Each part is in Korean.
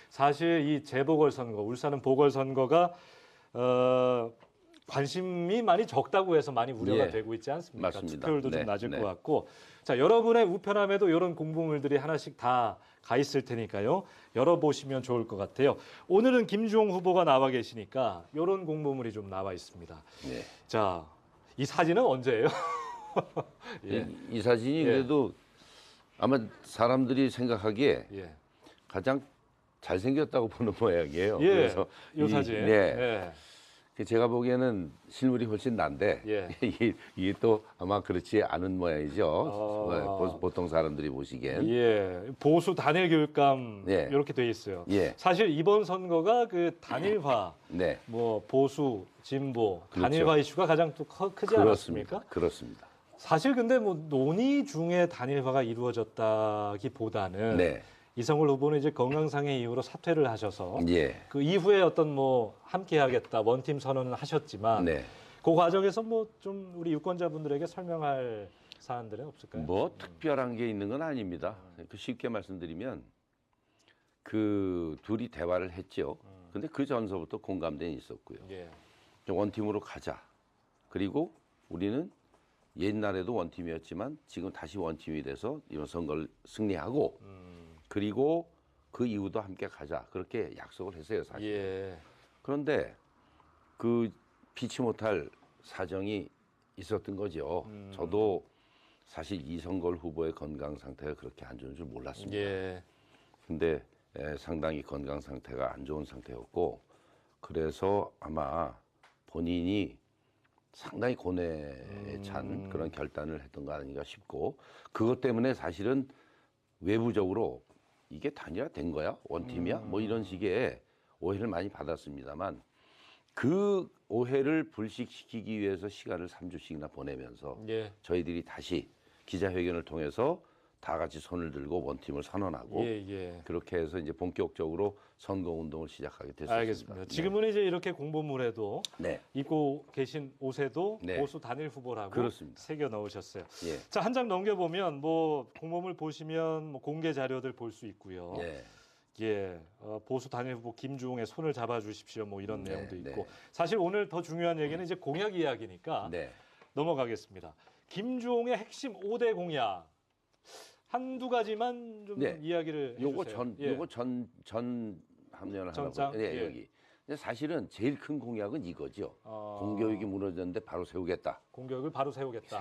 사실 이 재보궐선거, 울산은 보궐선거가 관심이 많이 적다고 해서 많이 우려가 되고 있지 않습니까? 맞습니다. 투표율도 좀 낮을 것 같고. 자, 여러분의 우편함에도 이런 공보물들이 하나씩 다 가 있을 테니까요. 열어보시면 좋을 것 같아요. 오늘은 김주홍 후보가 나와 계시니까 이런 공보물이 좀 나와 있습니다. 네. 자, 이 사진은 언제예요? 예. 이 사진이 그래도 아마 사람들이 생각하기에 가장 잘생겼다고 보는 모양이에요. 그래서 이 사진. 제가 보기에는 실물이 훨씬 난데 이게 또 아마 그렇지 않은 모양이죠. 보통 사람들이 보시기엔. 보수 단일 교육감 이렇게 돼 있어요. 사실 이번 선거가 그 단일화, 뭐 보수, 진보, 단일화 이슈가 가장 또 크지 않았습니까? 그렇습니다. 사실 근데 뭐 논의 중에 단일화가 이루어졌다기보다는 이성을 후보는 이제 건강상의 이유로 사퇴를 하셔서 그 이후에 어떤 뭐 함께하겠다 원팀 선언을 하셨지만 그 과정에서 뭐 좀 우리 유권자분들에게 설명할 사안들은 없을까요? 뭐 특별한 게 있는 건 아닙니다. 쉽게 말씀드리면 그 둘이 대화를 했죠. 근데 그 전서부터 공감대는 있었고요. 원팀으로 가자. 그리고 우리는 옛날에도 원팀이었지만 지금 다시 원팀이 돼서 이번 선거를 승리하고 그리고 그 이후도 함께 가자. 그렇게 약속을 했어요, 사실. 그런데 그 피치 못할 사정이 있었던 거죠. 저도 사실 이성걸 후보의 건강 상태가 그렇게 안 좋은 줄 몰랐습니다. 근데 상당히 건강 상태가 안 좋은 상태였고 그래서 아마 본인이 상당히 고뇌에 찬 그런 결단을 했던 거 아닌가 싶고 그것 때문에 사실은 외부적으로 이게 단일화된 거야? 원팀이야? 뭐 이런 식의 오해를 많이 받았습니다만 그 오해를 불식시키기 위해서 시간을 3주씩이나 보내면서 저희들이 다시 기자회견을 통해서 다 같이 손을 들고 원팀을 선언하고 그렇게 해서 이제 본격적으로 선거운동을 시작하게 됐습니다. 알겠습니다. 지금은 이제 이렇게 공보물에도 입고 계신 옷에도 보수 단일 후보라고 새겨 넣으셨어요. 자, 한 장 넘겨보면 뭐 공보물 보시면 뭐 공개 자료들 볼 수 있고요. 보수 단일 후보 김주홍의 손을 잡아주십시오. 뭐 이런 내용도 있고 사실 오늘 더 중요한 얘기는 이제 공약 이야기니까 넘어가겠습니다. 김주홍의 핵심 5대 공약. 한두 가지만 좀 이야기를 해주세요. 요거 전 화면을 하나 여기. 근데 사실은 제일 큰 공약은 이거죠. 공교육이 무너졌는데 바로 세우겠다. 공교육을 바로 세우겠다.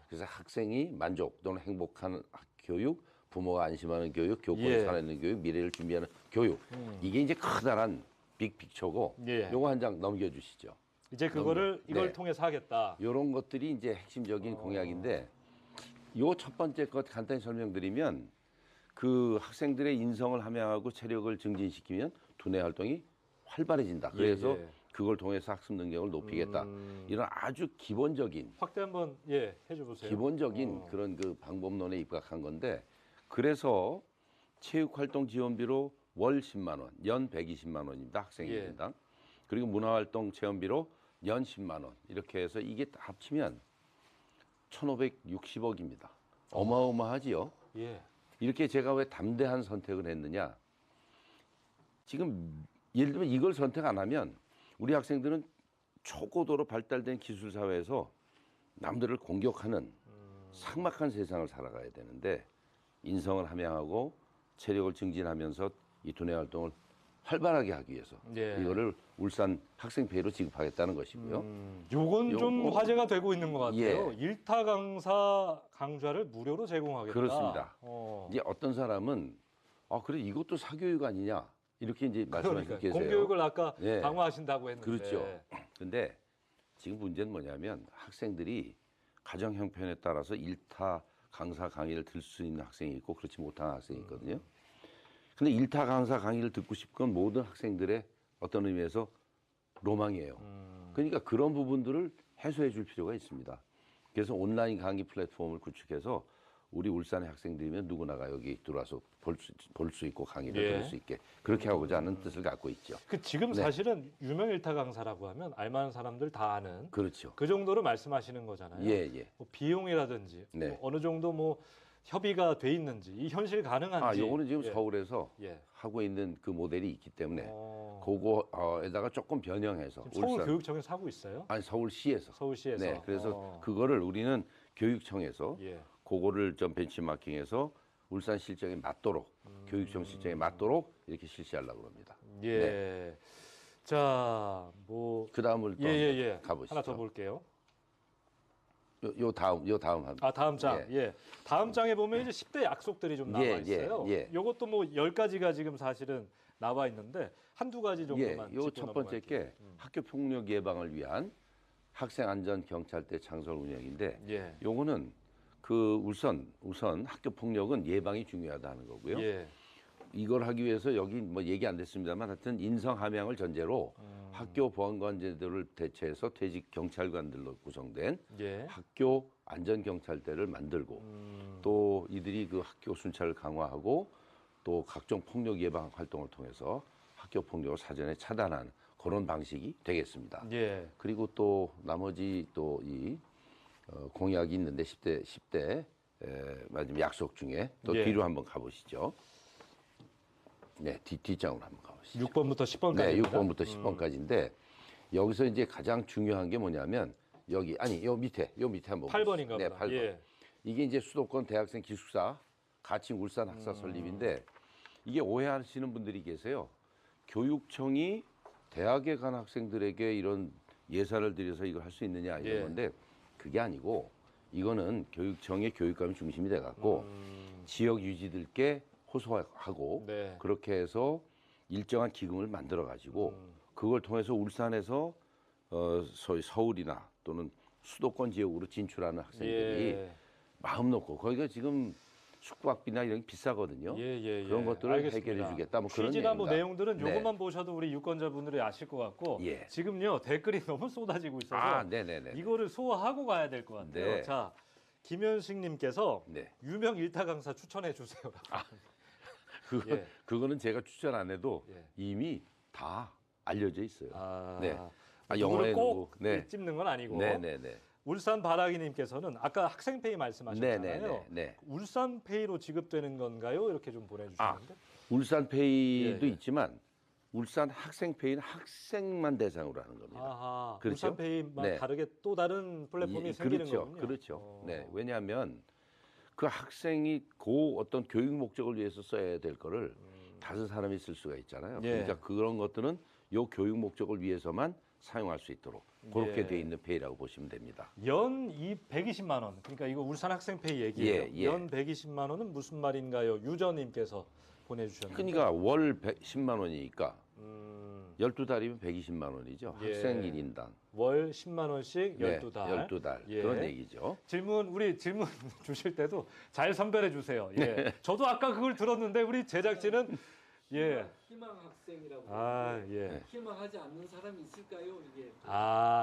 그래서 학생이 만족 또는 행복한 교육, 부모가 안심하는 교육, 교권을 살아내는 교육, 미래를 준비하는 교육. 이게 이제 커다란 빅픽처고 요거 한 장 넘겨주시죠. 이제 그거를 이걸 통해서 하겠다. 이런 것들이 이제 핵심적인 공약인데 요 첫 번째 것 간단히 설명드리면 그 학생들의 인성을 함양하고 체력을 증진시키면 두뇌 활동이 활발해진다. 그래서 그걸 통해서 학습 능력을 높이겠다. 이런 아주 기본적인 확대 한번 해줘보세요. 기본적인 그런 그 방법론에 입각한 건데 그래서 체육활동 지원비로 월 10만 원, 연 120만 원입니다. 학생인당. 그리고 문화활동 체험비로 연 10만 원 이렇게 해서 이게 다 합치면 1,560억입니다. 어마어마하지요. 이렇게 제가 왜 담대한 선택을 했느냐. 지금 예를 들면 이걸 선택 안 하면 우리 학생들은 초고도로 발달된 기술 사회에서 남들을 공격하는 삭막한 세상을 살아가야 되는데 인성을 함양하고 체력을 증진하면서 이 두뇌 활동을 활발하게 하기 위해서 이거를 울산 학생페이로 지급하겠다는 것이고요. 요건 좀 화제가 되고 있는 것 같아요. 일타 강사 강좌를 무료로 제공하겠다. 그렇습니다. 이제 어떤 사람은 그래 이것도 사교육 아니냐 이렇게 이제 말씀하시고 계세요. 공교육을 아까 강화하신다고 했는데. 그렇죠. 근데 지금 문제는 뭐냐면 학생들이 가정 형편에 따라서 일타 강사 강의를 들 수 있는 학생이 있고 그렇지 못한 학생이 있거든요. 근데 일타 강사 강의를 듣고 싶은 건 모든 학생들의 어떤 의미에서 로망이에요. 그러니까 그런 부분들을 해소해 줄 필요가 있습니다. 그래서 온라인 강의 플랫폼을 구축해서 우리 울산의 학생들이면 누구나가 여기 들어와서 볼 수 있고 강의를 들을 수 있게 그렇게 하고자 하는 뜻을 갖고 있죠. 지금 사실은 유명 일타 강사라고 하면 알만한 사람들 다 아는 그렇죠. 그 정도로 말씀하시는 거잖아요. 뭐 비용이라든지 뭐 어느 정도 뭐 협의가 돼 있는지, 이 현실 가능한지. 요거는 지금 서울에서 하고 있는 그 모델이 있기 때문에 그거에다가 조금 변형해서 서울교육청에서 하고 있어요? 아니 서울시에서. 서울시에서. 네, 그래서 그거를 우리는 교육청에서 그거를 좀 벤치마킹해서 울산 실정에 맞도록 교육청 실정에 맞도록 이렇게 실시하려고 합니다. 예. 네. 자, 뭐 그 다음을 또 가보시죠. 하나 더 볼게요. 요 다음 합니다. 다음 장. 다음 장에 보면 이제 10대 약속들이 좀 나와 있어요. 요것도 뭐 10가지가 지금 사실은 나와 있는데 한두 가지 정도만 요 첫 번째 게 학교 폭력 예방을 위한 학생 안전 경찰대 창설 운영인데 요거는 그 우선 학교 폭력은 예방이 중요하다는 거고요. 이걸 하기 위해서 여기 뭐 얘기 안 됐습니다만 하여튼 인성 함양을 전제로 학교 보안관제도를 대체해서 퇴직 경찰관들로 구성된 학교 안전경찰대를 만들고 또 이들이 그 학교 순찰을 강화하고 또 각종 폭력 예방 활동을 통해서 학교 폭력을 사전에 차단하는 그런 방식이 되겠습니다. 그리고 또 나머지 또 이 공약이 있는데 10대 마지막 약속 중에 또 뒤로 한번 가보시죠. 네, 뒷장으로 한번 가보시죠. 6번부터 10번까지. 네, 6번부터 10번까지인데 여기서 이제 가장 중요한 게 뭐냐면 여기 요 밑에 한번 8번인가 보다. 네, 8번. 이게 이제 수도권 대학생 기숙사 가칭 울산 학사 설립인데 이게 오해하시는 분들이 계세요. 교육청이 대학에 간 학생들에게 이런 예산을 들여서 이걸 할 수 있느냐 이런 건데 그게 아니고 이거는 교육청의 교육감이 중심이 돼 갖고 지역 유지들께 호소하고 그렇게 해서 일정한 기금을 만들어 가지고 그걸 통해서 울산에서 소위 서울이나 또는 수도권 지역으로 진출하는 학생들이 마음 놓고 거기가 지금 숙박비나 이런 게 비싸거든요. 그런 것들을 해결해 주겠다. 뭐 그런 취지나 뭐 내용들은 요것만 보셔도 우리 유권자분들이 아실 것 같고 지금요 댓글이 너무 쏟아지고 있어서 이거를 소화하고 가야 될 것 같아요. 자, 김현식님께서 유명 일타 강사 추천해 주세요. 그거는 제가 추천 안 해도 이미 다 알려져 있어요. 영어에 꼭 찝는 건 아니고. 울산 바라기님께서는 아까 학생페이 말씀하셨잖아요. 울산페이로 지급되는 건가요? 이렇게 좀 보내주셨는데. 울산페이도 있지만 울산 학생페이는 학생만 대상으로 하는 겁니다. 그렇죠? 울산페이만 다르게 또 다른 플랫폼이 생기는 거군요. 그렇죠. 왜냐하면 그 학생이 그 어떤 교육 목적을 위해서 써야 될 거를 다른 사람이 쓸 수가 있잖아요. 그러니까 그런 것들은 요 교육 목적을 위해서만 사용할 수 있도록 그렇게 돼 있는 페이라고 보시면 됩니다. 연 120만 원. 그러니까 이거 울산 학생페이 얘기예요. 연 120만 원은 무슨 말인가요? 유저님께서 보내주셨는데. 그러니까 월 10만 원이니까 12달이면 120만 원이죠. 학생 1인당. 월 10만 원씩 12달. 12달. 그런 얘기죠. 질문 주실 때도 잘 선별해 주세요. 저도 아까 그걸 들었는데 우리 제작진은 희망 학생이라고. 희망하지 않는 사람이 있을까요? 이게.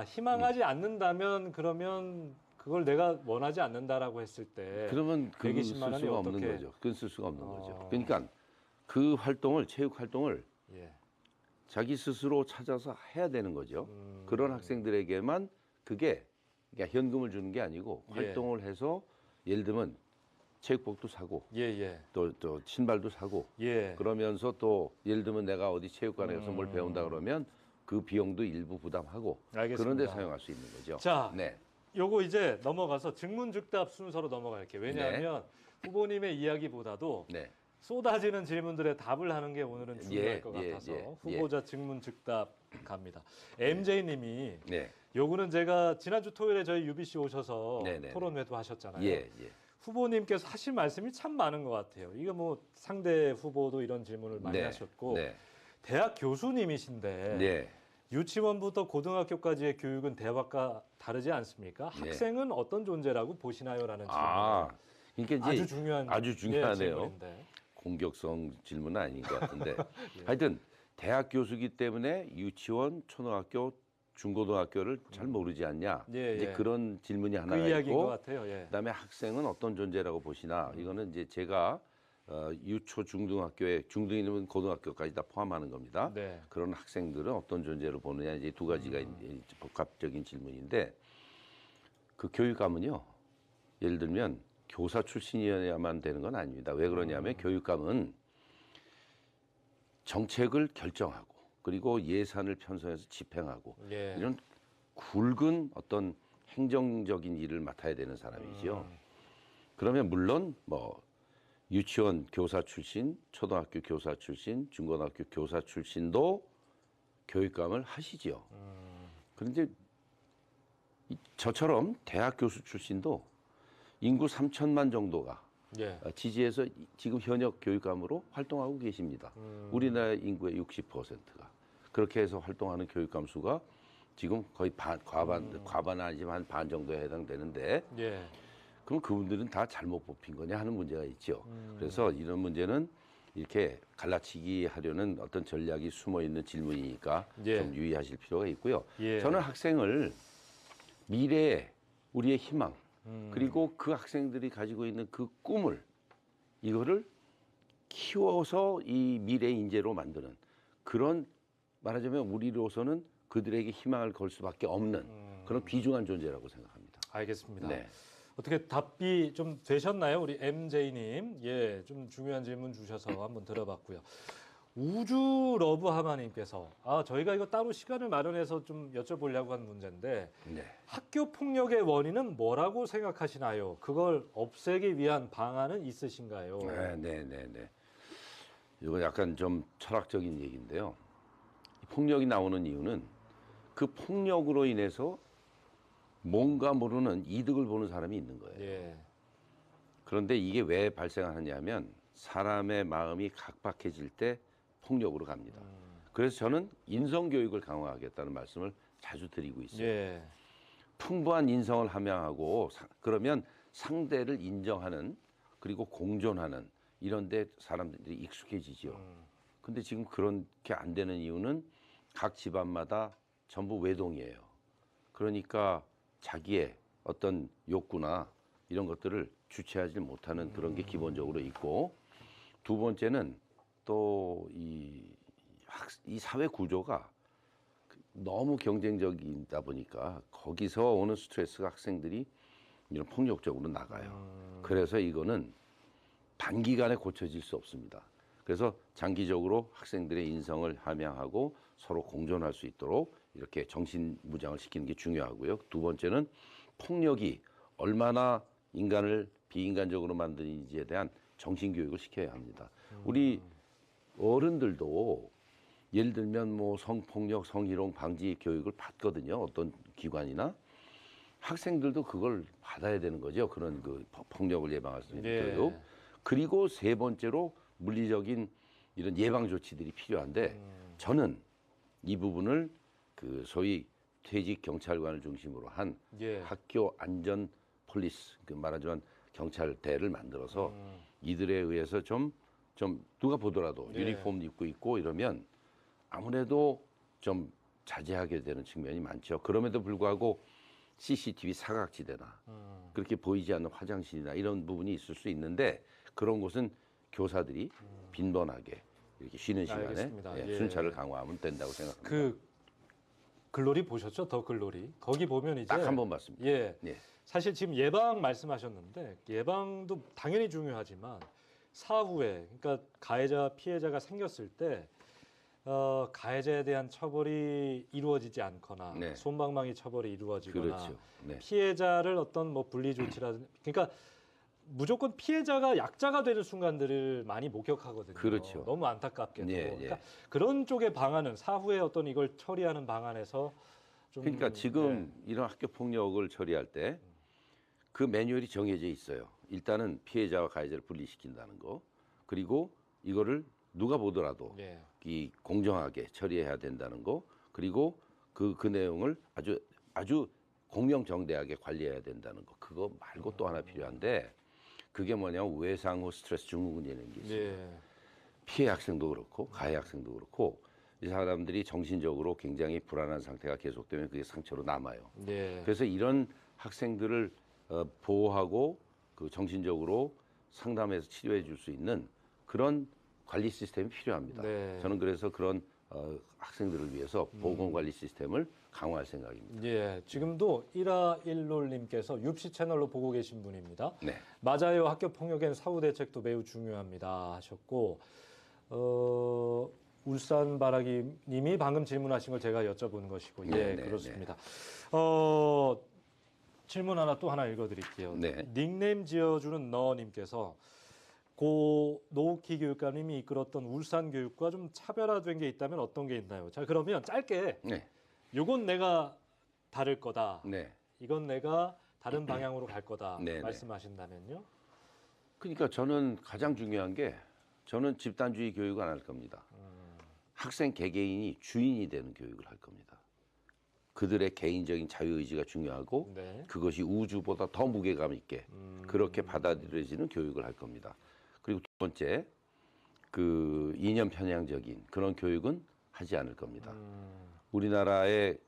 희망하지 않는다면 그러면 그걸 내가 원하지 않는다라고 했을 때 그러면 그건 쓸 수가 없는 거죠. 그건 쓸 수가 없는 거죠. 그러니까 그 활동을 체육 활동을 자기 스스로 찾아서 해야 되는 거죠. 그런 학생들에게만 그게 그러니까 현금을 주는 게 아니고 활동을 해서 예를 들면 체육복도 사고 또 신발도 사고 그러면서 또 예를 들면 내가 어디 체육관에 가서 뭘 배운다 그러면 그 비용도 일부 부담하고 그런 데 사용할 수 있는 거죠. 자, 요거 이제 넘어가서 증문즉답 순서로 넘어갈게요. 왜냐하면 후보님의 이야기보다도 쏟아지는 질문들에 답을 하는 게 오늘은 중요할 것 같아서 후보자 증문즉답 갑니다. MJ님이 요거는 제가 지난주 토요일에 저희 UBC 오셔서 토론회도 하셨잖아요. 후보님께서 하신 말씀이 참 많은 것 같아요. 이거 뭐 상대 후보도 이런 질문을 많이 하셨고 대학 교수님이신데 유치원부터 고등학교까지의 교육은 대학과 다르지 않습니까? 학생은 어떤 존재라고 보시나요?라는 질문. 그러니까 아주 중요하네요. 공격성 질문은 아닌 것 같은데 하여튼 대학 교수기 때문에 유치원, 초등학교, 중고등학교를 잘 모르지 않냐 이제 그런 질문이 하나 있고 그다음에 학생은 어떤 존재라고 보시나 이거는 이제 제가 유초 중등학교에 중등이면 고등학교까지 다 포함하는 겁니다. 그런 학생들은 어떤 존재로 보느냐 이제 두 가지가 복합적인 질문인데 그 교육감은요 예를 들면 교사 출신이어야만 되는 건 아닙니다. 왜 그러냐면 교육감은 정책을 결정하고 그리고 예산을 편성해서 집행하고 예. 이런 굵은 어떤 행정적인 일을 맡아야 되는 사람이죠. 그러면 물론 뭐 유치원 교사 출신, 초등학교 교사 출신, 중고등학교 교사 출신도 교육감을 하시죠. 그런데 저처럼 대학 교수 출신도 인구 3천만 정도가 예. 지지해서 지금 현역 교육감으로 활동하고 계십니다. 우리나라 인구의 60%가 그렇게 해서 활동하는 교육감 수가 지금 거의 과반은 아니지만 한 반 정도에 해당되는데 예. 그럼 그분들은 다 잘못 뽑힌 거냐 하는 문제가 있죠. 그래서 이런 문제는 이렇게 갈라치기 하려는 어떤 전략이 숨어 있는 질문이니까 예. 좀 유의하실 필요가 있고요. 예. 저는 학생을 미래에 우리의 희망 그리고 그 학생들이 가지고 있는 그 꿈을 이거를 키워서 이 미래 인재로 만드는 그런 말하자면 우리로서는 그들에게 희망을 걸 수밖에 없는 그런 귀중한 존재라고 생각합니다. 알겠습니다. 네. 어떻게 답이 좀 되셨나요? 우리 MJ님. 예, 좀 중요한 질문 주셔서 한번 들어봤고요. 우주 러브 하마님께서 저희가 이거 따로 시간을 마련해서 좀 여쭤보려고 한 문제인데 네. 학교 폭력의 원인은 뭐라고 생각하시나요? 그걸 없애기 위한 방안은 있으신가요? 네. 이거 약간 좀 철학적인 얘기인데요. 폭력이 나오는 이유는 그 폭력으로 인해서 뭔가 모르는 이득을 보는 사람이 있는 거예요. 예. 그런데 이게 왜 발생하느냐면 사람의 마음이 각박해질 때 폭력으로 갑니다. 그래서 저는 인성교육을 강화하겠다는 말씀을 자주 드리고 있어요. 예. 풍부한 인성을 함양하고 그러면 상대를 인정하는 그리고 공존하는 이런 데 사람들이 익숙해지죠. 근데 지금 그렇게 안 되는 이유는 각 집안마다 전부 외동이에요. 그러니까 자기의 어떤 욕구나 이런 것들을 주체하지 못하는 그런 게 기본적으로 있고 두 번째는 또 이 사회 구조가 너무 경쟁적이다 보니까 거기서 오는 스트레스가 학생들이 이런 폭력적으로 나가요. 그래서 이거는 단기간에 고쳐질 수 없습니다. 그래서 장기적으로 학생들의 인성을 함양하고 서로 공존할 수 있도록 이렇게 정신무장을 시키는 게 중요하고요. 두 번째는 폭력이 얼마나 인간을 비인간적으로 만드는지에 대한 정신교육을 시켜야 합니다. 우리 어른들도 예를 들면 뭐 성폭력, 성희롱 방지 교육을 받거든요. 어떤 기관이나 학생들도 그걸 받아야 되는 거죠. 그런 그 폭력을 예방할 수 있는 교육. 그리고 세 번째로 물리적인 이런 예방 조치들이 필요한데 저는 이 부분을 그 소위 퇴직 경찰관을 중심으로 한 학교 안전 폴리스, 그 말하자면 경찰대를 만들어서 이들에 의해서 좀 누가 보더라도 유니폼 입고 있고 이러면 아무래도 좀 자제하게 되는 측면이 많죠. 그럼에도 불구하고 CCTV 사각지대나 그렇게 보이지 않는 화장실이나 이런 부분이 있을 수 있는데 그런 곳은 교사들이 빈번하게 이렇게 쉬는 시간에 순찰을 강화하면 된다고 생각합니다. 그 글로리 보셨죠? 더 글로리. 거기 보면 이제 딱 한 번 봤습니다. 사실 지금 예방 말씀하셨는데 예방도 당연히 중요하지만 사후에 그러니까 가해자 피해자가 생겼을 때 가해자에 대한 처벌이 이루어지지 않거나 솜방망이 처벌이 이루어지거나 피해자를 어떤 뭐 분리 조치라든지 그러니까 무조건 피해자가 약자가 되는 순간들을 많이 목격하거든요. 그렇죠. 너무 안타깝게도. 그러니까 그런 쪽의 방안은 사후에 어떤 이걸 처리하는 방안에서 좀 그러니까 지금 이런 학교 폭력을 처리할 때 그 매뉴얼이 정해져 있어요. 일단은 피해자와 가해자를 분리시킨다는 거. 그리고 이거를 누가 보더라도 이 공정하게 처리해야 된다는 거. 그리고 그 내용을 아주 공명정대하게 관리해야 된다는 거. 그거 말고 또 하나 필요한데 그게 뭐냐면 외상 후 스트레스 증후군이라는 게 있어요. 피해 학생도 그렇고 가해 학생도 그렇고 이 사람들이 정신적으로 굉장히 불안한 상태가 계속되면 그게 상처로 남아요. 그래서 이런 학생들을 보호하고 그 정신적으로 상담해서 치료해 줄 수 있는 그런 관리 시스템이 필요합니다. 저는 그래서 그런 학생들을 위해서 보건관리 시스템을 강화할 생각입니다. 예, 지금도 1화1롤님께서 육시 채널로 보고 계신 분입니다. 네. 맞아요. 학교 폭력엔 사후 대책도 매우 중요합니다 하셨고 울산 바라기님이 방금 질문하신 걸 제가 여쭤본 것이고 예, 그렇습니다. 질문 또 하나 읽어드릴게요. 네. 닉네임 지어주는 너님께서 고 노우키 교육감님이 이끌었던 울산 교육과 좀 차별화된 게 있다면 어떤 게 있나요? 자, 그러면 짧게 요건 내가 다를 거다. 이건 내가 다른 방향으로 갈 거다. 말씀하신다면요? 그러니까 저는 가장 중요한 게 저는 집단주의 교육을 안 할 겁니다. 학생 개개인이 주인이 되는 교육을 할 겁니다. 그들의 개인적인 자유의지가 중요하고 그것이 우주보다 더 무게감 있게 그렇게 받아들여지는 교육을 할 겁니다. 그리고 두 번째, 그 이념 편향적인 그런 교육은 하지 않을 겁니다. 우리나라의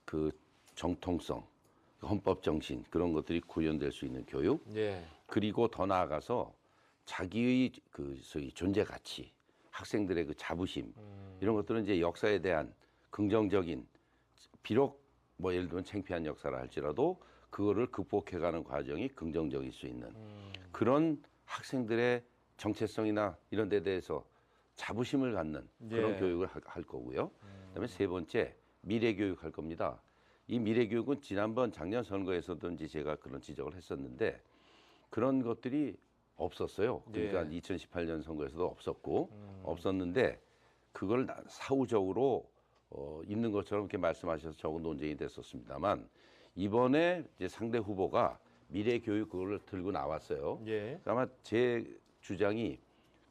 그 정통성, 헌법 정신 그런 것들이 구현될 수 있는 교육, 그리고 더 나아가서 자기의 그 소위 존재 가치, 학생들의 그 자부심 이런 것들은 이제 역사에 대한 긍정적인 비록 뭐 예를 들면 창피한 역사라 할지라도 그거를 극복해가는 과정이 긍정적일 수 있는 그런 학생들의 정체성이나 이런 데 대해서 자부심을 갖는 그런 교육을 할 거고요. 그다음에 세 번째, 미래 교육 할 겁니다. 이 미래 교육은 지난번 작년 선거에서도 이제 제가 그런 지적을 했었는데 그런 것들이 없었어요. 그러니까 2018년 선거에서도 없었고 없었는데 그걸 사후적으로 있는 것처럼 이렇게 말씀하셔서 적은 논쟁이 됐었습니다만 이번에 이제 상대 후보가 미래 교육 그걸 들고 나왔어요. 아마 제 주장이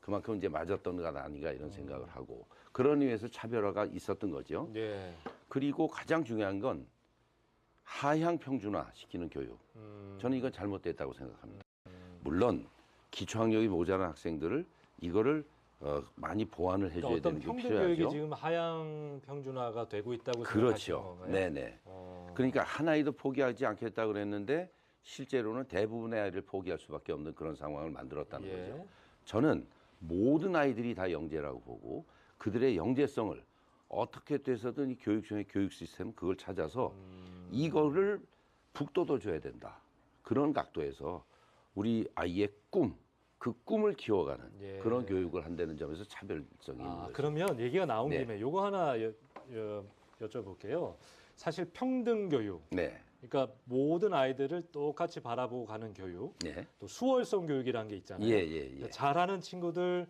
그만큼 이제 맞았던 것 아닌가 이런 생각을 하고 그런 의미에서 차별화가 있었던 거죠. 그리고 가장 중요한 건 하향 평준화 시키는 교육. 저는 이건 잘못됐다고 생각합니다. 물론 기초학력이 모자란 학생들을 이거를 많이 보완을 해줘야 되는 게 필요하죠. 어떤 평등 교육이 지금 하향 평준화가 되고 있다고 생각하시는 건가요? 네네. 그러니까 한 아이도 포기하지 않겠다고 그랬는데 실제로는 대부분의 아이를 포기할 수밖에 없는 그런 상황을 만들었다는 거죠. 저는 모든 아이들이 다 영재라고 보고 그들의 영재성을 어떻게 돼서든 이 교육청의 교육 시스템 그걸 찾아서 이거를 북돋워 줘야 된다. 그런 각도에서 우리 아이의 그 꿈을 키워가는 그런 교육을 한다는 점에서 차별성이 있는 거죠. 그러면 얘기가 나온 김에 요거 하나 여쭤볼게요. 사실 평등 교육, 그러니까 모든 아이들을 똑같이 바라보고 가는 교육, 또 수월성 교육이라는 게 있잖아요. 그러니까 잘하는 친구들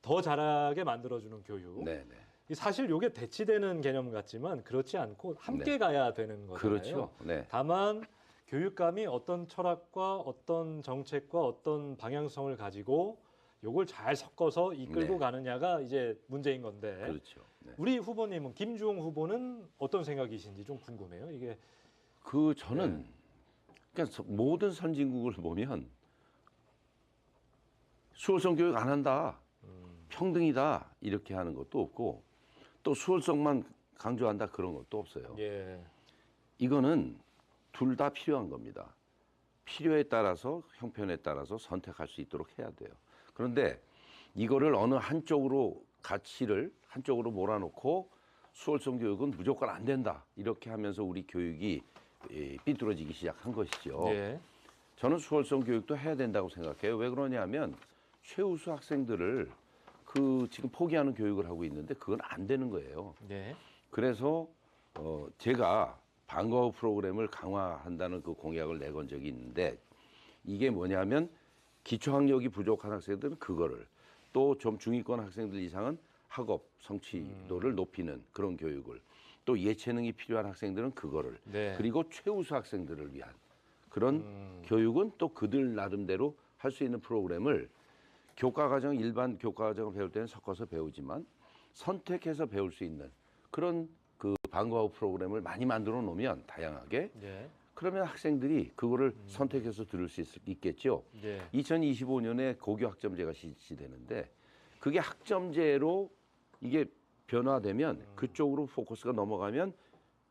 더 잘하게 만들어주는 교육. 사실 이게 대치되는 개념 같지만 그렇지 않고 함께 가야 되는 거잖아요. 그렇죠. 다만 교육감이 어떤 철학과 어떤 정책과 어떤 방향성을 가지고 요걸 잘 섞어서 이끌고 가느냐가 이제 문제인 건데. 그렇죠. 우리 후보님은 김주홍 후보는 어떤 생각이신지 좀 궁금해요. 이게 저는 그러니까 모든 선진국을 보면 수월성 교육 안 한다, 평등이다 이렇게 하는 것도 없고 또 수월성만 강조한다 그런 것도 없어요. 이거는 둘 다 필요한 겁니다. 필요에 따라서 형편에 따라서 선택할 수 있도록 해야 돼요. 그런데 이거를 어느 한쪽으로 가치를 한쪽으로 몰아놓고 수월성 교육은 무조건 안 된다 이렇게 하면서 우리 교육이 삐뚤어지기 시작한 것이죠. 저는 수월성 교육도 해야 된다고 생각해요. 왜 그러냐면 최우수 학생들을 지금 포기하는 교육을 하고 있는데 그건 안 되는 거예요. 그래서 제가 방과 후 프로그램을 강화한다는 그 공약을 내건 적이 있는데 이게 뭐냐면 기초학력이 부족한 학생들은 그거를 또 좀 중위권 학생들 이상은 학업 성취도를 높이는 그런 교육을 또 예체능이 필요한 학생들은 그거를 그리고 최우수 학생들을 위한 그런 교육은 또 그들 나름대로 할 수 있는 프로그램을 교과과정 일반 교과과정을 배울 때는 섞어서 배우지만 선택해서 배울 수 있는 그런 그 방과 후 프로그램을 많이 만들어 놓으면 다양하게 그러면 학생들이 그거를 선택해서 들을 수 있겠죠. 2025년에 고교 학점제가 실시되는데 그게 학점제로 이게 변화되면 그쪽으로 포커스가 넘어가면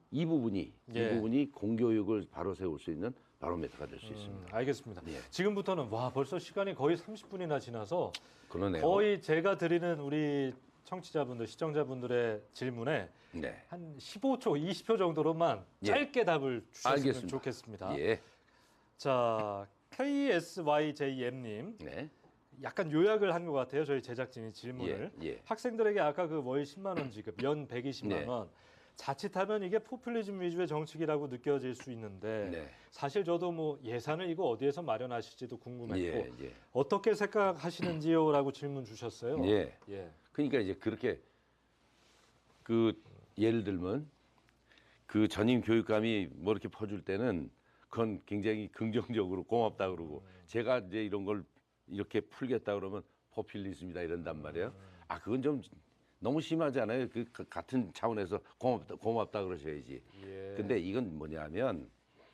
이 부분이 공교육을 바로 세울 수 있는 바로미터가 될 수 있습니다. 알겠습니다. 지금부터는 벌써 시간이 거의 30분이나 지나서 그러네요. 거의 제가 드리는 우리 청취자분들, 시청자분들의 질문에 네. 한 15초, 20초 정도로만 짧게 답을 주셨으면 알겠습니다. 좋겠습니다. 예. 자, KSYJM님. 네. 약간 요약을 한 것 같아요. 저희 제작진이 질문을. 예. 학생들에게 아까 그 월 10만 원 지급, 연 120만 원. 자칫하면 이게 포퓰리즘 위주의 정책이라고 느껴질 수 있는데 사실 저도 뭐 예산을 이거 어디에서 마련하실지도 궁금했고 어떻게 생각하시는지요라고 질문 주셨어요. 그러니까 이제 그렇게 그 예를 들면 그 전임 교육감이 뭐 이렇게 퍼줄 때는 그건 굉장히 긍정적으로 고맙다 그러고 제가 이제 이런 걸 이렇게 풀겠다 그러면 포퓰리즘이다 이런단 말이에요. 아 그건 좀 너무 심하잖아요. 그 같은 차원에서 고맙다 그러셔야지. 근데 이건 뭐냐면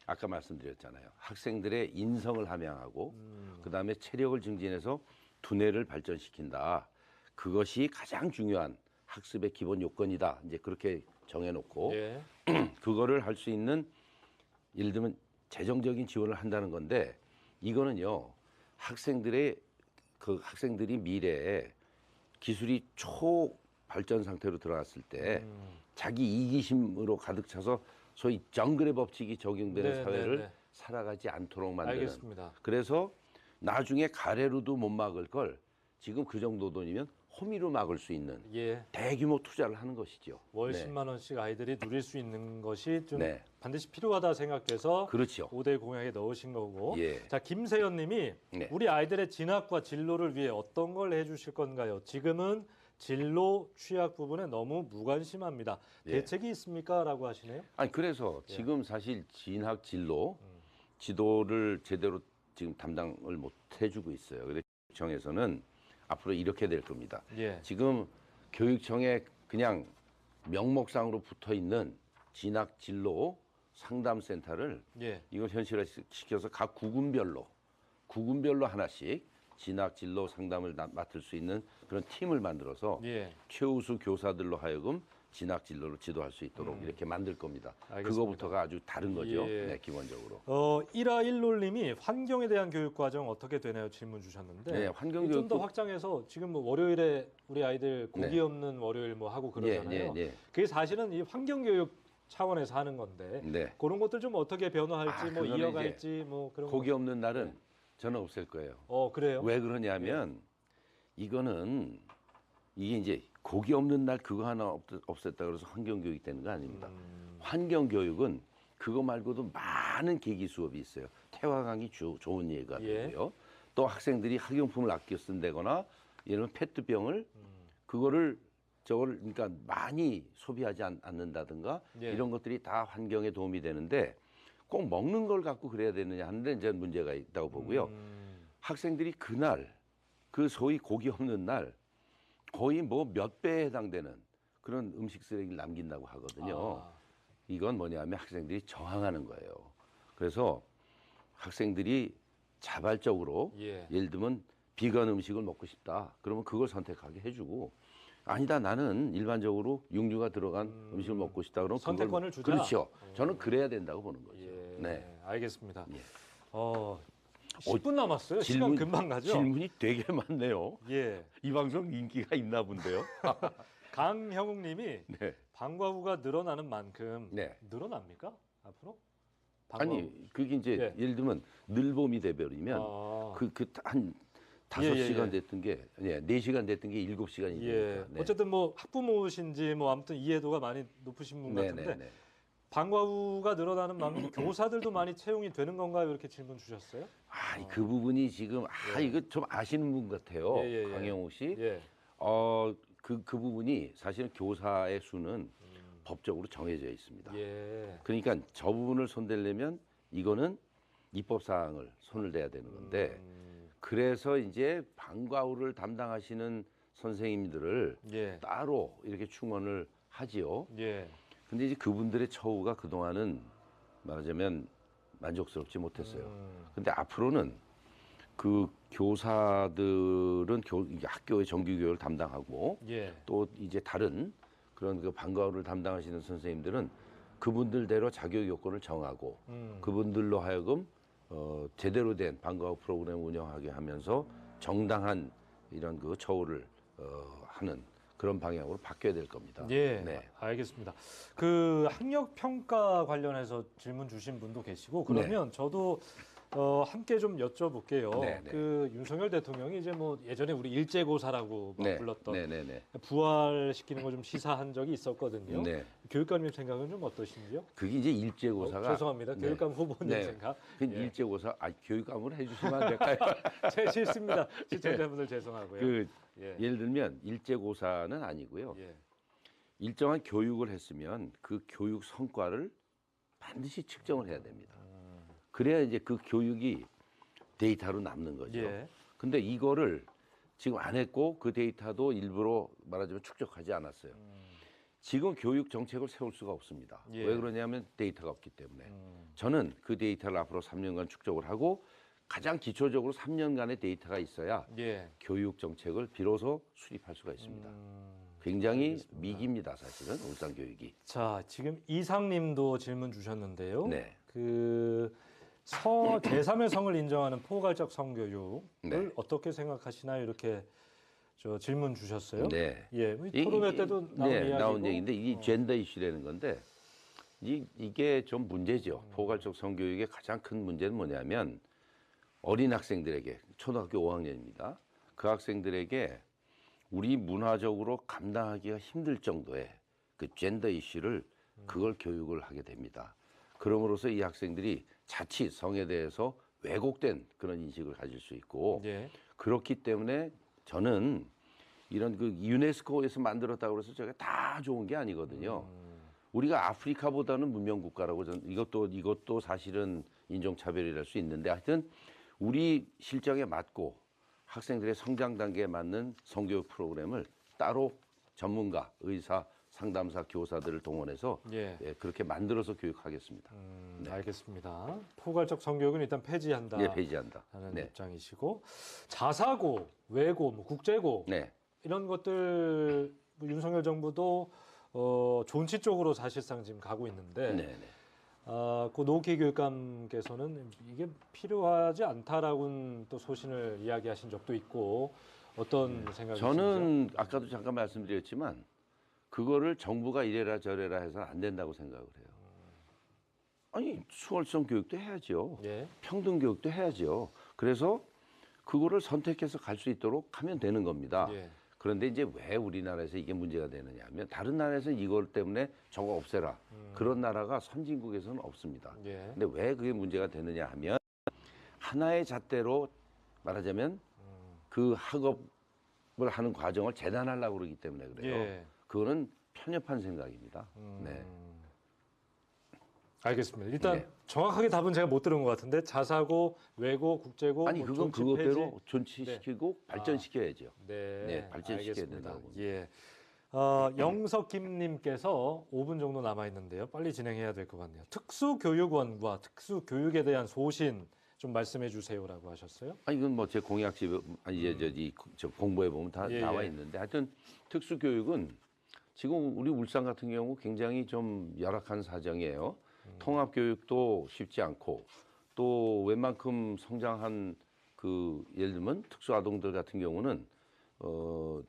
아까 말씀드렸잖아요. 학생들의 인성을 함양하고 그다음에 체력을 증진해서 두뇌를 발전시킨다. 그것이 가장 중요한 학습의 기본 요건이다. 이제 그렇게 정해놓고 그거를 할 수 있는 예를 들면 재정적인 지원을 한다는 건데 이거는요. 학생들이 미래에 기술이 초발전 상태로 들어갔을 때 자기 이기심으로 가득 차서 소위 정글의 법칙이 적용되는 사회를 살아가지 않도록 만드는. 알겠습니다. 그래서 나중에 가래로도 못 막을 걸 지금 그 정도 돈이면 호미로 막을 수 있는 대규모 투자를 하는 것이죠. 월 10만 원씩 아이들이 누릴 수 있는 것이 좀 반드시 필요하다 생각돼서 그렇죠. 5대 공약에 넣으신 거고. 자, 김세연 님이 우리 아이들의 진학과 진로를 위해 어떤 걸 해주실 건가요? 지금은 진로 취약 부분에 너무 무관심합니다. 대책이 있습니까? 라고 하시네요. 아니 그래서 지금 사실 진학 진로 지도를 제대로 지금 담당을 못 해주고 있어요. 그래서 교육청에서는 앞으로 이렇게 될 겁니다. 지금 교육청에 그냥 명목상으로 붙어 있는 진학 진로 상담센터를 이걸 현실화시켜서 각 구군별로 하나씩 진학 진로 상담을 맡을 수 있는 그런 팀을 만들어서 최우수 교사들로 하여금 진학 진로를 지도할 수 있도록 이렇게 만들 겁니다. 알겠습니다. 그거부터가 아주 다른 거죠. 기본적으로. 1화1롤님이 환경에 대한 교육 과정 어떻게 되나요? 질문 주셨는데 환경 좀 더 교육도 확장해서 지금 뭐 월요일에 우리 아이들 고기 없는 월요일 뭐 하고 그러잖아요. 그게 사실은 이 환경 교육 차원에서 하는 건데 그런 것들 좀 어떻게 변화할지 뭐 이어갈지 뭐 그런 고기 없는 날은 저는 없앨 거예요. 그래요? 왜 그러냐면 이거는 이게 이제 고기 없는 날 그거 하나 없앴다 그래서 환경교육이 되는 거 아닙니다. 환경교육은 그거 말고도 많은 계기 수업이 있어요. 태화강이 좋은 예가 되고요. 또 학생들이 학용품을 아껴 쓴다거나 예를 들면 페트병을 저걸 그러니까 많이 소비하지 않는다든가 이런 것들이 다 환경에 도움이 되는데 꼭 먹는 걸 갖고 그래야 되느냐 하는데 이제 문제가 있다고 보고요. 학생들이 그날 그 소위 고기 없는 날 거의 뭐 몇 배에 해당되는 그런 음식 쓰레기를 남긴다고 하거든요. 이건 뭐냐면 학생들이 저항하는 거예요. 그래서 학생들이 자발적으로 예를 들면 비건 음식을 먹고 싶다. 그러면 그걸 선택하게 해주고 아니다 나는 일반적으로 육류가 들어간 음식을 먹고 싶다. 그러면 선택권을 주자. 그렇죠. 저는 그래야 된다고 보는 거죠. 알겠습니다. 10분 남았어요. 시간 금방 가죠. 질문이 되게 많네요. 이 방송 인기가 있나 본데요. 강형욱님이 방과후가 늘어나는 만큼 늘어납니까? 앞으로? 아니 그게 이제 예를 들면 늘봄이 돼버리면 한 5시간 됐던 게 4시간 됐던 게 7시간이 되니까. 어쨌든 뭐 학부모신지 뭐 아무튼 이해도가 많이 높으신 분 같은데 방과후가 늘어나는 만큼 교사들도 많이 채용이 되는 건가요? 이렇게 질문 주셨어요. 그 부분이 지금 이거 좀 아시는 분 같아요. 강영욱 씨. 그 부분이 사실은 교사의 수는 법적으로 정해져 있습니다. 그러니까 저 부분을 손대려면 이거는 입법 사항을 손을 대야 되는 건데 그래서 이제 방과후를 담당하시는 선생님들을 따로 이렇게 충원을 하지요. 근데 이제 그분들의 처우가 그동안은 말하자면 만족스럽지 못했어요. 근데 앞으로는 그 교사들은 학교의 정규교육을 담당하고 또 이제 다른 그런 그 방과후를 담당하시는 선생님들은 그분들대로 자격 요건을 정하고 그분들로 하여금 제대로 된 방과후 프로그램을 운영하게 하면서 정당한 이런 그 처우를 하는 그런 방향으로 바뀌어야 될 겁니다. 예, 네. 알겠습니다. 그 학력 평가 관련해서 질문 주신 분도 계시고 그러면 저도 함께 좀 여쭤볼게요. 네, 네. 그 윤석열 대통령이 이제 뭐 예전에 우리 일제고사라고 막 네, 불렀던 네, 네, 네. 부활시키는 거 좀 시사한 적이 있었거든요. 네. 교육감님 생각은 좀 어떠신지요? 그게 이제 일제고사가 죄송합니다. 네. 교육감 후보님 네. 생각. 그 일제고사 교육감으로 해주시면 안 될까요? 제 실수입니다. 시청자분들 죄송하고요. 그 예를 들면 일제고사는 아니고요. 예. 일정한 교육을 했으면 그 교육 성과를 반드시 측정을 해야 됩니다. 그래야 이제 그 교육이 데이터로 남는 거죠. 예. 근데 이거를 지금 안 했고 그 데이터도 일부러 말하자면 축적하지 않았어요. 지금 교육 정책을 세울 수가 없습니다. 예. 왜 그러냐면 데이터가 없기 때문에. 저는 그 데이터를 앞으로 3년간 축적을 하고 가장 기초적으로 3년간의 데이터가 있어야 예. 교육 정책을 비로소 수립할 수가 있습니다. 굉장히 알겠습니다. 미기입니다, 사실은 울산 교육이. 자, 지금 이상님도 질문 주셨는데요. 네. 그 제3의 성을 인정하는 포괄적 성교육을 네. 어떻게 생각하시나요? 이렇게 저 질문 주셨어요. 네. 예, 토론회 때도 나온 이야기고. 나온 얘기인데 이 젠더 이슈라는 건데 이게 좀 문제죠. 포괄적 성교육의 가장 큰 문제는 뭐냐면 어린 학생들에게 초등학교 5학년입니다. 그 학생들에게 우리 문화적으로 감당하기가 힘들 정도의 그 젠더 이슈를 그걸 교육을 하게 됩니다. 그럼으로써 이 학생들이 자칫 성에 대해서 왜곡된 그런 인식을 가질 수 있고 예. 그렇기 때문에 저는 이런 그 유네스코에서 만들었다고 해서 제가 다 좋은 게 아니거든요. 우리가 아프리카보다는 문명 국가라고 저는 이것도 사실은 인종차별이랄 수 있는데 하여튼 우리 실정에 맞고 학생들의 성장 단계에 맞는 성교육 프로그램을 따로 전문가, 의사, 상담사, 교사들을 동원해서 예. 그렇게 만들어서 교육하겠습니다. 네. 알겠습니다. 포괄적 성교육은 일단 폐지한다. 예, 폐지한다. 하는 네. 입장이시고 자사고, 외고, 뭐 국제고 네. 이런 것들 뭐 윤석열 정부도 존치 쪽으로 사실상 지금 가고 있는데 네, 네. 그 노키 교육감께서는 이게 필요하지 않다라고는 또 소신을 이야기하신 적도 있고 어떤 생각이신지요? 저는 아까도 잠깐 말씀드렸지만 그거를 정부가 이래라 저래라 해서는 안 된다고 생각을 해요. 아니 수월성 교육도 해야죠. 예. 평등 교육도 해야죠. 그래서 그거를 선택해서 갈 수 있도록 하면 되는 겁니다. 예. 그런데 이제 왜 우리나라에서 이게 문제가 되느냐 하면 다른 나라에서는 이걸 때문에 저거 없애라. 그런 나라가 선진국에서는 없습니다. 예. 근데 왜 그게 문제가 되느냐 하면 하나의 잣대로 말하자면 그 학업을 하는 과정을 재단하려고 그러기 때문에 그래요. 예. 그거는 편협한 생각입니다. 네. 알겠습니다. 일단 네. 정확하게 답은 제가 못 들은 것 같은데 자사고, 외고, 국제고 아니 뭐 그건 존치 그것대로 폐지? 존치시키고 발전시켜야죠. 네, 네, 발전시켜야 알겠습니다. 된다고 예. 영석김님께서 5분 정도 남아 있는데요. 빨리 진행해야 될 것 같네요. 특수교육원과 특수교육에 대한 소신 좀 말씀해 주세요라고 하셨어요. 아니 이건 뭐 제 공약집에 저 공부해 보면 다 예, 나와 예. 있는데 하여튼 특수교육은 지금 우리 울산 같은 경우 굉장히 좀 열악한 사정이에요. 통합교육도 쉽지 않고 또 웬만큼 성장한 그 예를 들면 특수아동들 같은 경우는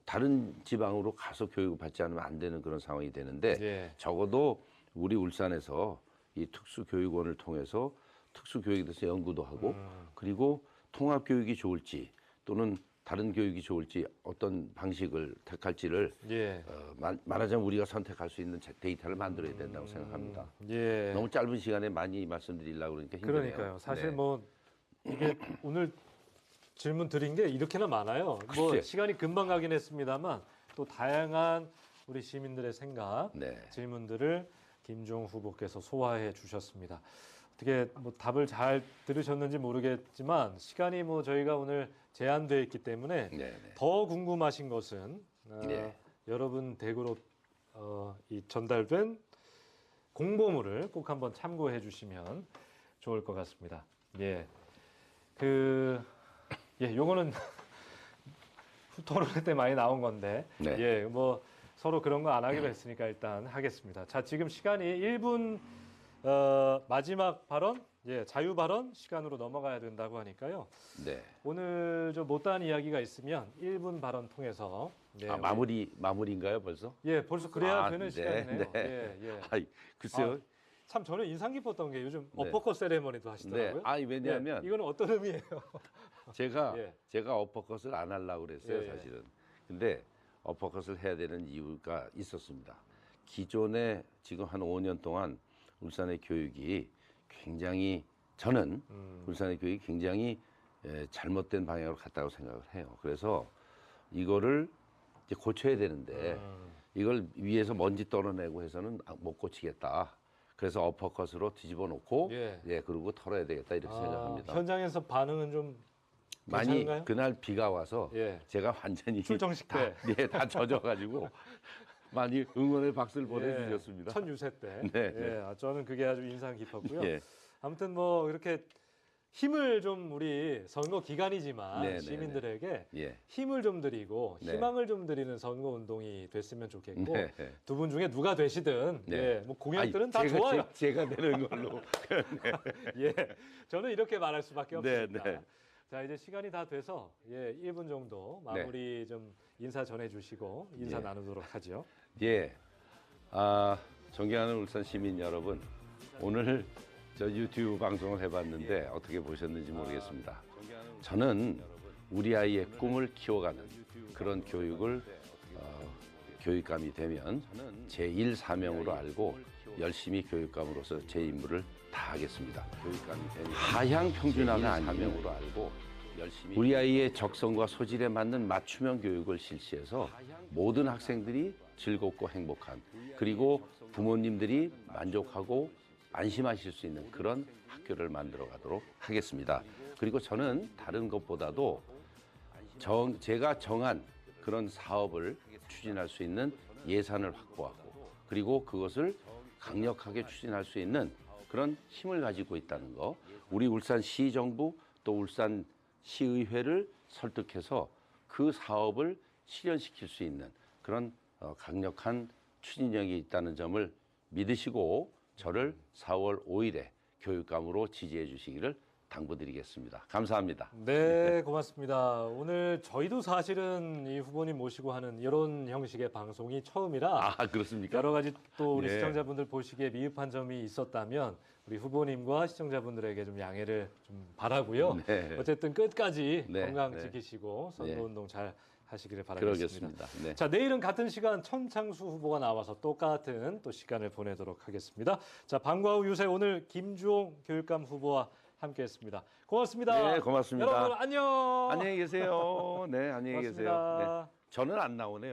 다른 지방으로 가서 교육을 받지 않으면 안 되는 그런 상황이 되는데 예. 적어도 우리 울산에서 이 특수교육원을 통해서 특수교육에 대해서 연구도 하고 그리고 통합교육이 좋을지 또는 다른 교육이 좋을지 어떤 방식을 택할지를 예. 말하자면 우리가 선택할 수 있는 데이터를 만들어야 된다고 생각합니다. 예. 너무 짧은 시간에 많이 말씀드리려고 그러니까 힘드네요. 그러니까요. 사실 네. 뭐 이게 오늘 질문 드린 게 이렇게나 많아요. 뭐 글쎄요. 시간이 금방 가긴 했습니다만 또 다양한 우리 시민들의 생각, 네. 질문들을 김종 후보께서 소화해 주셨습니다. 어떻게 뭐 답을 잘 들으셨는지 모르겠지만 시간이 뭐 저희가 오늘 제한되어 있기 때문에 네. 더 궁금하신 것은 네. 여러분 댁으로 이 전달된 공보물을 꼭 한번 참고해 주시면 좋을 것 같습니다. 예, 요거는 토론회 때 많이 나온 건데, 네. 예, 뭐 서로 그런 거 안 하기로 했으니까 일단 하겠습니다. 자, 지금 시간이 1분 마지막 발언, 예, 자유 발언 시간으로 넘어가야 된다고 하니까요. 네. 오늘 좀 못다한 이야기가 있으면 1분 발언 통해서 네, 마무리인가요 벌써? 예, 벌써 그래야 되는 시간이네요. 네. 예, 예. 글쎄요. 참 저는 인상 깊었던 게 요즘 어퍼컷 세레머니도 하시더라고요. 네. 왜냐하면 이거는 어떤 의미예요? 제가 어퍼컷을 안 하려고 그랬어요, 예. 사실은. 근데 어퍼컷을 해야 되는 이유가 있었습니다. 기존에 지금 한 5년 동안 울산의 교육이 굉장히 저는 울산의 교육이 굉장히 잘못된 방향으로 갔다고 생각을 해요. 그래서 이거를 이제 고쳐야 되는데 이걸 위에서 먼지 떨어내고 해서는 못 고치겠다. 그래서 어퍼컷으로 뒤집어 놓고 그리고 털어야 되겠다 이렇게 생각합니다. 현장에서 반응은 좀 많이 괜찮은가요? 그날 비가 와서 제가 완전히 출정식 때 다 젖어가지고 많이 응원의 박수를 보내주셨습니다. 첫 유세 때. 네. 저는 그게 아주 인상 깊었고요. 예. 아무튼 뭐 이렇게 힘을 좀 우리 선거 기간이지만 시민들에게 힘을 좀 드리고 희망을 좀 드리는 선거 운동이 됐으면 좋겠고 두 분 중에 누가 되시든 뭐 공약들은 다 좋아요. 제가 되는 걸로. 저는 이렇게 말할 수밖에 없습니다. 자, 이제 시간이 다 돼서 1분 정도 마무리 좀 인사 전해주시고 인사 나누도록 하죠. 존경하는 울산 시민 여러분, 오늘 저 유튜브 방송을 해봤는데 어떻게 보셨는지 모르겠습니다. 저는 우리 아이의 꿈을 키워가는 그런 교육을 교육감이 되면 제 일 사명으로 알고 열심히 교육감으로서 제 임무를 다하겠습니다. 교육감이 되면 하향 평준화가 사명으로 알고 열심히 우리 아이의 적성과 소질에 맞는 맞춤형 교육을 실시해서 모든 학생들이 즐겁고 행복한 그리고 부모님들이 만족하고 안심하실 수 있는 그런 학교를 만들어 가도록 하겠습니다. 그리고 저는 다른 것보다도 제가 정한 그런 사업을 추진할 수 있는 예산을 확보하고 그리고 그것을 강력하게 추진할 수 있는 그런 힘을 가지고 있다는 거, 우리 울산시정부 또 울산시의회를 설득해서 그 사업을 실현시킬 수 있는 그런 강력한 추진력이 있다는 점을 믿으시고 저를 4월 5일에 교육감으로 지지해 주시기를 당부드리겠습니다. 감사합니다. 네, 고맙습니다. 오늘 저희도 사실은 이 후보님 모시고 하는 이런 형식의 방송이 처음이라 그렇습니까? 여러 가지 또 우리 시청자분들 보시기에 미흡한 점이 있었다면 우리 후보님과 시청자분들에게 좀 양해를 좀 바라고요. 어쨌든 끝까지 건강 지키시고 선거운동 잘 하시기를 바라겠습니다. 그러겠습니다. 자, 내일은 같은 시간 천창수 후보가 나와서 똑같은 또 시간을 보내도록 하겠습니다. 자, 방과후 유세 오늘 김주홍 교육감 후보와 함께했습니다. 고맙습니다. 네, 고맙습니다. 여러분 안녕. 안녕히 계세요. 네, 안녕히 고맙습니다. 계세요. 저는 안 나오네요.